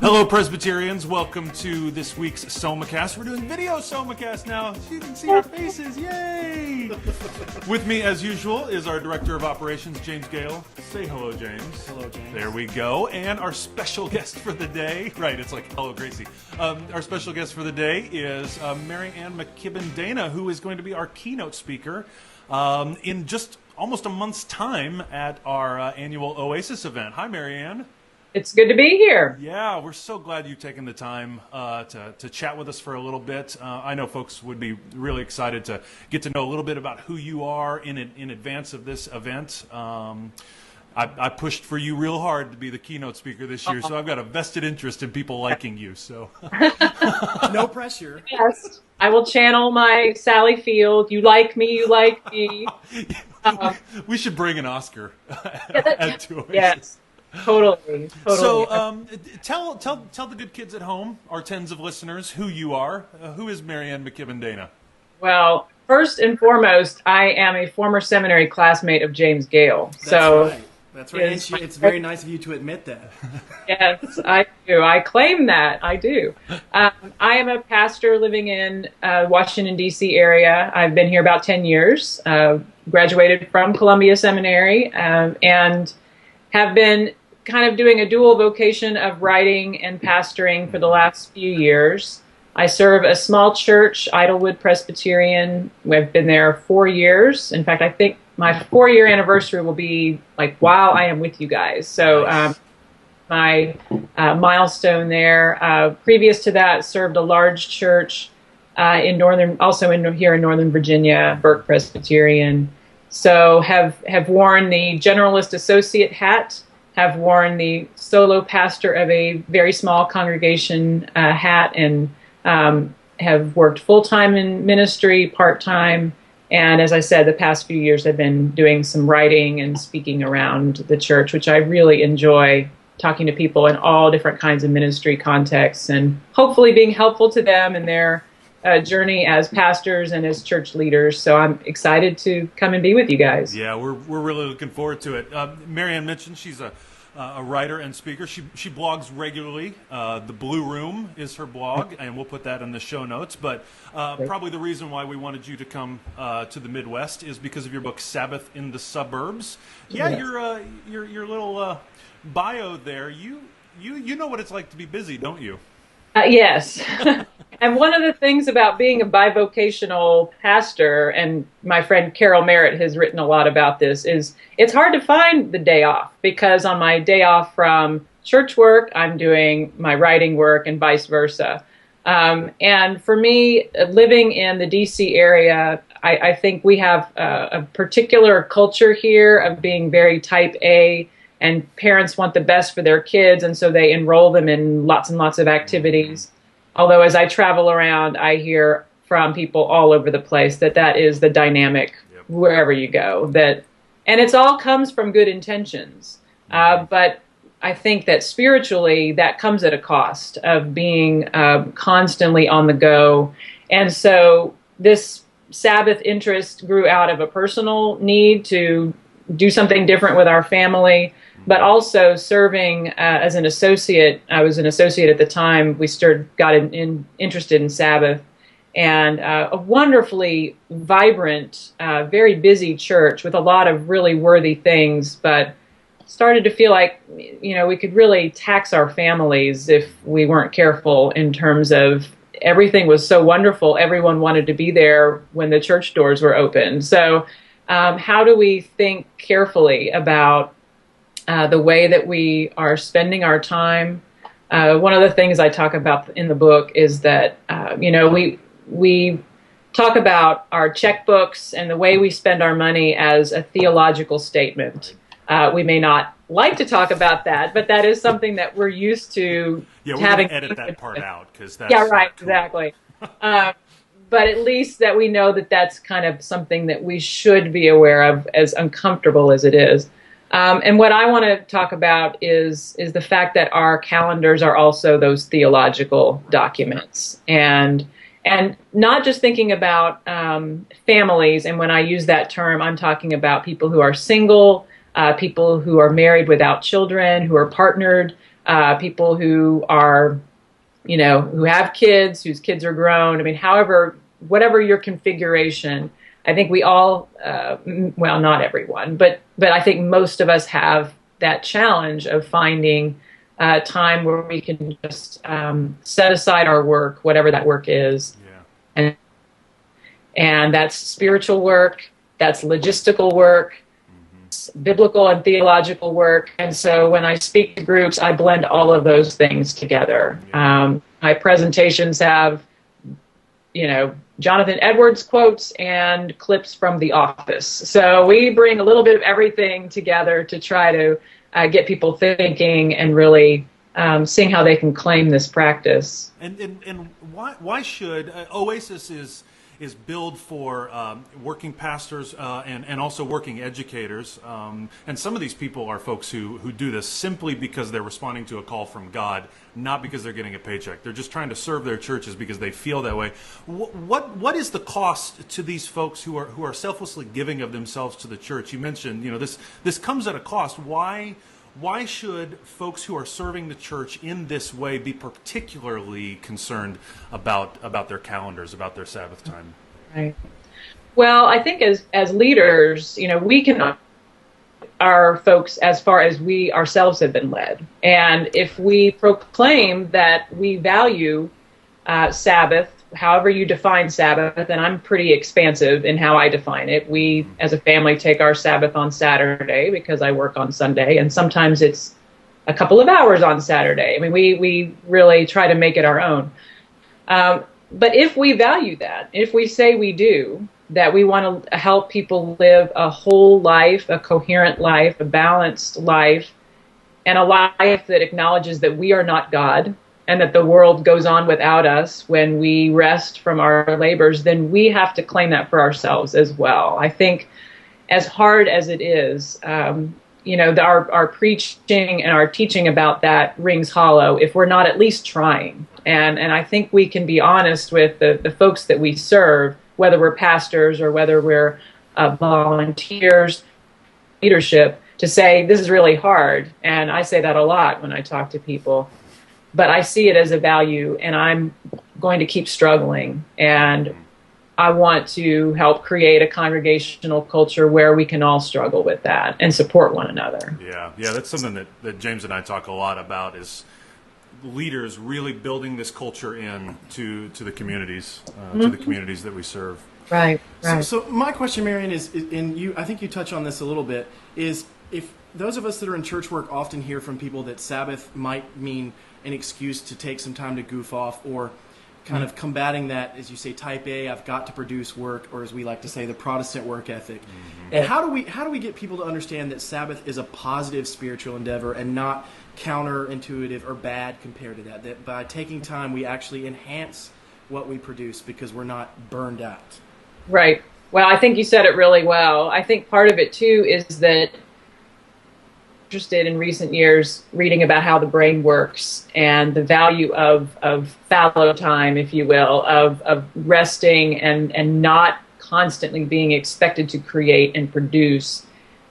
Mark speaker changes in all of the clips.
Speaker 1: Hello, Presbyterians. Welcome to this week's SoMAcast. We're doing video SoMAcast now. You can see our faces. Yay! With me, as usual, is our Director of Operations, James Gale. Say hello, James.
Speaker 2: Hello, James.
Speaker 1: There we go. And our special guest for the day. Right, it's like, hello, Gracie. Our special guest for the day is MaryAnn McKibben, who is going to be our keynote speaker in just almost a month's time at our annual OASIS event. Hi, MaryAnn.
Speaker 3: It's good to be here.
Speaker 1: Yeah, we're so glad you've taken the time to chat with us for a little bit. I know folks would be really excited to get to know a little bit about who you are in advance of this event. I pushed for you real hard to be the keynote speaker this year, so I've got a vested interest in people liking you. So
Speaker 2: no pressure.
Speaker 3: Yes, I will channel my Sally Field. You like me, you like me.
Speaker 1: We should bring an Oscar to it.
Speaker 3: Yes. Totally.
Speaker 1: So, tell the good kids at home, our tens of listeners, who you are. Who is MaryAnn McKibben?
Speaker 3: Well, first and foremost, I am a former seminary classmate of James Gale.
Speaker 2: That's right. And it's very nice of you to admit that.
Speaker 3: Yes, I do. I claim that. I do. I am a pastor living in Washington, D.C. area. I've been here about 10 years. Graduated from Columbia Seminary and have been kind of doing a dual vocation of writing and pastoring for the last few years. I serve a small church, Idlewood Presbyterian. I've been there 4 years. In fact, I think my 4-year anniversary will be like while I am with you guys. So my milestone there. Previous to that, served a large church here in Northern Virginia, Burke Presbyterian. So have worn the generalist associate hat, have worn the solo pastor of a very small congregation hat, and have worked full-time in ministry, part-time, and as I said, the past few years I've been doing some writing and speaking around the church, which I really enjoy, talking to people in all different kinds of ministry contexts and hopefully being helpful to them in their journey as pastors and as church leaders. So I'm excited to come and be with you guys.
Speaker 1: Yeah, we're really looking forward to it. MaryAnn mentioned she's a writer and speaker. She blogs regularly. The Blue Room is her blog, and we'll put that in the show notes. But probably the reason why we wanted you to come to the Midwest is because of your book, Sabbath in the Suburbs. Yeah, yes. Your little bio there. You know what it's like to be busy, don't you?
Speaker 3: Yes. And one of the things about being a bivocational pastor, and my friend Carol Merritt has written a lot about this, is it's hard to find the day off, because on my day off from church work, I'm doing my writing work and vice versa. And for me, living in the DC area, I think we have a particular culture here of being very type A, and parents want the best for their kids, and so they enroll them in lots and lots of activities. Although as I travel around, I hear from people all over the place that is the dynamic wherever you go. And it all comes from good intentions. But I think that spiritually, that comes at a cost of being constantly on the go. And so this Sabbath interest grew out of a personal need to do something different with our family, but also serving as an associate. I was an associate at the time. We got interested in Sabbath, and a wonderfully vibrant, very busy church with a lot of really worthy things, but started to feel like, we could really tax our families if we weren't careful in terms of everything was so wonderful. Everyone wanted to be there when the church doors were open. So how do we think carefully about the way that we are spending our time? One of the things I talk about in the book is that, we talk about our checkbooks and the way we spend our money as a theological statement. We may not like to talk about that, but that is something that we're used to having.
Speaker 1: We're going to edit that part out, because that's
Speaker 3: right,
Speaker 1: cool.
Speaker 3: Exactly. But at least that we know that that's kind of something that we should be aware of, as uncomfortable as it is. And what I want to talk about is the fact that our calendars are also those theological documents, and And not just thinking about families, and when I use that term, I'm talking about people who are single, people who are married without children, who are partnered, people who are, who have kids, whose kids are grown. I mean, whatever your configuration, I think we all, well, not everyone, but I think most of us have that challenge of finding time where we can just set aside our work, whatever that work is. Yeah. And that's spiritual work, that's logistical work, biblical and theological work. And so when I speak to groups, I blend all of those things together. Yeah. My presentations have, Jonathan Edwards quotes and clips from The Office. So we bring a little bit of everything together to try to get people thinking and really seeing how they can claim this practice.
Speaker 1: And why should OASIS is billed for working pastors and also working educators, and some of these people are folks who do this simply because they're responding to a call from God, not because they're getting a paycheck. They're just trying to serve their churches because they feel that way. What is the cost to these folks who are selflessly giving of themselves to the church? You mentioned this comes at a cost. Why should folks who are serving the church in this way be particularly concerned about their calendars, about their Sabbath time?
Speaker 3: Right. Well, I think as leaders, we can our folks as far as we ourselves have been led. And if we proclaim that we value Sabbath, however you define Sabbath, and I'm pretty expansive in how I define it. We, as a family, take our Sabbath on Saturday because I work on Sunday, and sometimes it's a couple of hours on Saturday. I mean, we really try to make it our own. But if we value that, if we say we do, that we want to help people live a whole life, a coherent life, a balanced life, and a life that acknowledges that we are not God, and that the world goes on without us when we rest from our labors, then we have to claim that for ourselves as well. I think as hard as it is, our preaching and our teaching about that rings hollow if we're not at least trying. And I think we can be honest with the folks that we serve, whether we're pastors or whether we're volunteers, leadership, to say this is really hard. And I say that a lot when I talk to people. But I see it as a value, and I'm going to keep struggling. And I want to help create a congregational culture where we can all struggle with that and support one another.
Speaker 1: Yeah, that's something that James and I talk a lot about, is leaders really building this culture in to the communities, to the communities that we serve.
Speaker 3: Right.
Speaker 2: So my question, Marianne, is, and I think you touch on this a little bit, is if those of us that are in church work often hear from people that Sabbath might mean an excuse to take some time to goof off, or kind of combating that, as you say, type A, I've got to produce work, or as we like to say, the Protestant work ethic. And how do we get people to understand that Sabbath is a positive spiritual endeavor and not counterintuitive or bad compared to that? That by taking time, we actually enhance what we produce because we're not burned out.
Speaker 3: Right. Well, I think you said it really well. I think part of it too is that interested in recent years reading about how the brain works and the value of fallow time, if you will, of resting and not constantly being expected to create and produce.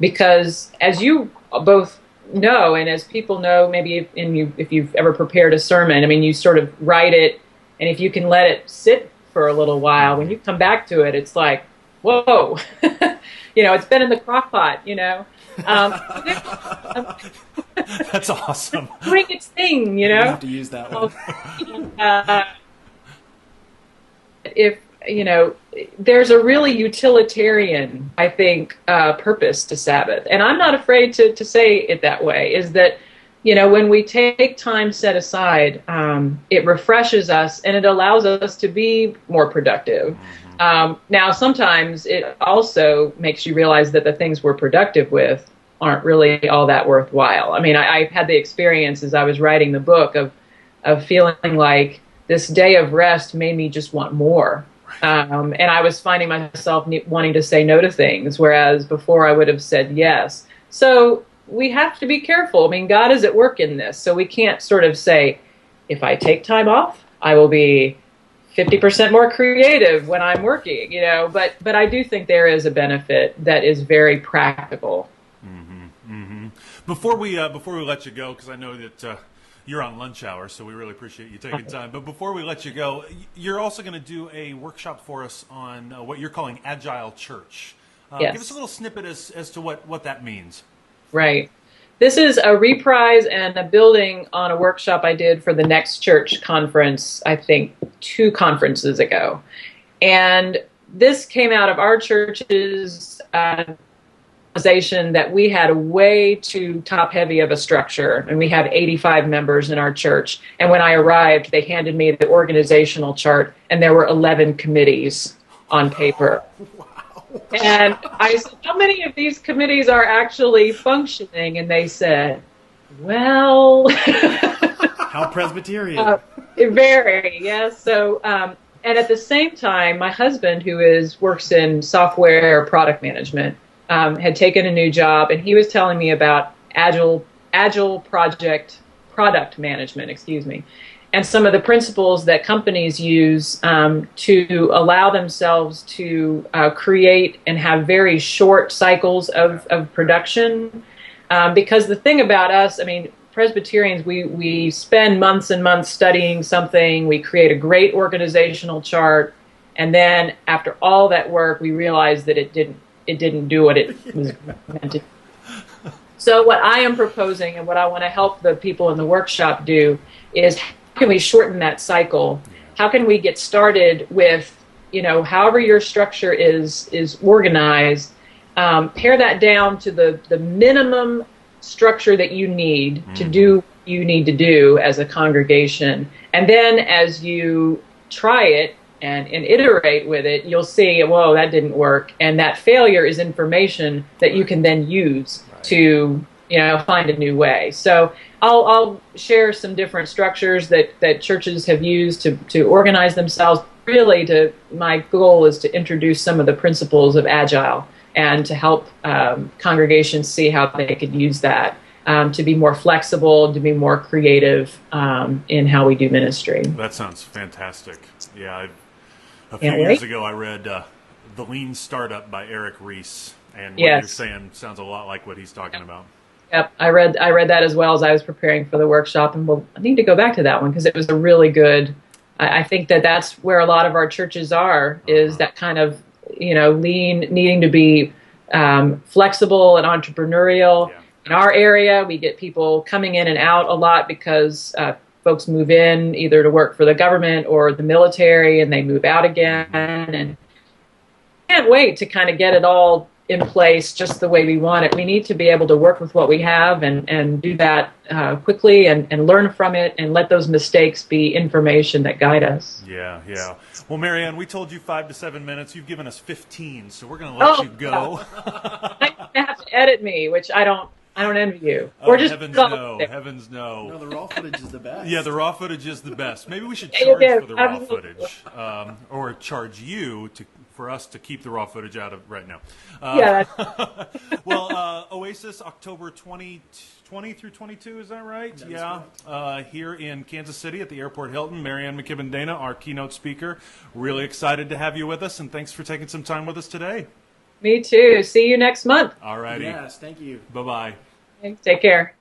Speaker 3: Because as you both know, and as people know, maybe if you've ever prepared a sermon, I mean, you sort of write it, and if you can let it sit for a little while, when you come back to it, it's like, whoa, it's been in the crock pot,
Speaker 1: That's awesome.
Speaker 3: Doing its thing,
Speaker 2: You have to use that one.
Speaker 3: If there's a really utilitarian, I think, purpose to Sabbath, and I'm not afraid to say it that way. Is that when we take time set aside, it refreshes us and it allows us to be more productive. Now, sometimes it also makes you realize that the things we're productive with aren't really all that worthwhile. I mean, I had the experience as I was writing the book of feeling like this day of rest made me just want more. And I was finding myself wanting to say no to things, whereas before I would have said yes. So we have to be careful. I mean, God is at work in this, so we can't sort of say, if I take time off, I will be 50% more creative when I'm working, but I do think there is a benefit that is very practical.
Speaker 1: Before we let you go, because I know that you're on lunch hour, so we really appreciate you taking time. But before we let you go, you're also going to do a workshop for us on what you're calling Agile Church.
Speaker 3: Yes.
Speaker 1: Give us a little snippet as to what that means.
Speaker 3: Right. This is a reprise and a building on a workshop I did for the Next Church conference, I think 2 conferences ago. And this came out of our church's realization that we had a way too top-heavy of a structure, and we have 85 members in our church. And when I arrived, they handed me the organizational chart, and there were 11 committees on paper. And I said, how many of these committees are actually functioning? And they said, well...
Speaker 2: How Presbyterian.
Speaker 3: Very, yes. So, and at the same time, my husband, who works in software product management, had taken a new job, and he was telling me about Agile product management, and some of the principles that companies use to allow themselves to create and have very short cycles of production. Because the thing about us, Presbyterians, we spend months and months studying something, we create a great organizational chart, and then after all that work, we realize that it didn't do what it was meant to do. So what I am proposing and what I want to help the people in the workshop do is, how can we shorten that cycle? How can we get started with, however your structure is organized, pare that down to the minimum structure that you need to do what you need to do as a congregation. And then as you try it and iterate with it, you'll see, whoa, that didn't work. And that failure is information that you can then use to, find a new way. So I'll share some different structures that churches have used to organize themselves. Really, my goal is to introduce some of the principles of Agile and to help congregations see how they could use that to be more flexible, to be more creative in how we do ministry.
Speaker 1: That sounds fantastic. Yeah, a few years ago I read The Lean Startup by Eric Ries, and what you're saying sounds a lot like what he's talking about.
Speaker 3: Yep, I read that as well as I was preparing for the workshop, and I need to go back to that one because it was a really good. I think that's where a lot of our churches are, is that kind of lean, needing to be flexible and entrepreneurial. Yeah. In our area, we get people coming in and out a lot because folks move in either to work for the government or the military, and they move out again. And can't wait to kind of get it all in place just the way we want it. We need to be able to work with what we have and do that quickly and learn from it and let those mistakes be information that guide us.
Speaker 1: Yeah. Well, Marianne, we told you 5 to 7 minutes. You've given us 15, so we're going to let you go.
Speaker 3: I have to edit me, which I don't envy you.
Speaker 1: Or just heavens no. Heavens no.
Speaker 2: No, the raw footage is the best.
Speaker 1: Yeah, the raw footage is the best. Maybe we should charge for the raw footage, or charge you for us to keep the raw footage out of right now. Well, OASIS, October 2020 through 22, is that right?
Speaker 2: That
Speaker 1: here in Kansas City at the Airport Hilton. MaryAnn McKibben Dana, our keynote speaker. Really excited to have you with us, and thanks for taking some time with us today.
Speaker 3: Me too. See you next month.
Speaker 1: All righty.
Speaker 2: Yes, thank you.
Speaker 1: Bye-bye.
Speaker 3: Take care.